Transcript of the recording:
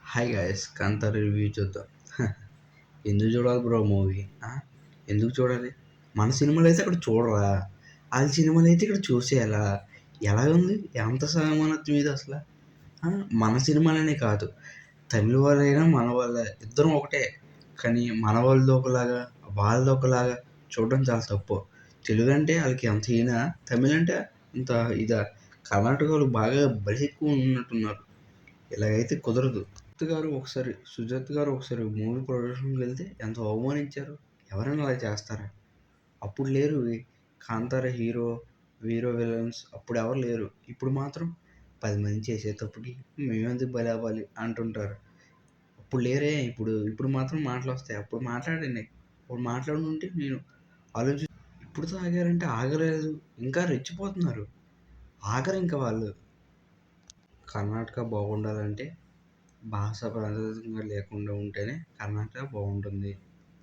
Hi guys, 'Kantara' review చూద్దాం. ఎందుకు చూడాలి బ్రో మూవీ? ఎందుకు చూడాలి? మన సినిమాలైతే అక్కడ చూడరా? ఆళ్ళ సినిమాలైతే ఇక్కడ చూసేయాలా? ఎలాగుంది? ఎంత సమానత్వం ఇది అసల? మన సినిమాలనే కాదు, తమిళ్ వాళ్ళైనా మన వాళ్ళే, ఇద్దరం ఒకటే. కానీ మన వాళ్ళది ఒకలాగా, వాళ్ళది ఒకలాగా చూడడం చాలా తప్పు. తెలుగు అంటే ఆళ్ళకి ఎంత ఈనా, తమిళ్ అంటే అంత ఇదా? కర్ణాటకోళ్ళు బాగా బలి ఎక్కువ ఉన్నట్టున్నారు. ఇలాగైతే కుదరదు. సుజాత గారు ఒకసారి మూవీ ప్రొడక్షన్‌కి వెళ్తే ఎంత అవమానించారు. ఎవరైనా అలా చేస్తారా? అప్పుడు లేరు. 'కాంతార' హీరో విలన్స్ అప్పుడు ఎవరు లేరు. ఇప్పుడు మాత్రం 10 మంది చేసే తప్పుకి మేమెందుకు బలవ్వాలి అంటుంటారు. అప్పుడు లేరే. ఇప్పుడు మాత్రం మాటలొస్తాయి. అప్పుడు మాట్లాడండి. అప్పుడు మాట్లాడుంటే నేను ఆలోచి ఇప్పుడు తాగారంటే ఆగలేదు. ఇంకా రెచ్చిపోతున్నారు. ఆగరింక వాళ్ళు. కర్ణాటక బాగుండాలంటే భాష ప్రాతినిధ్యంగా లేకుండా ఉంటేనే కర్ణాటక బాగుంటుంది.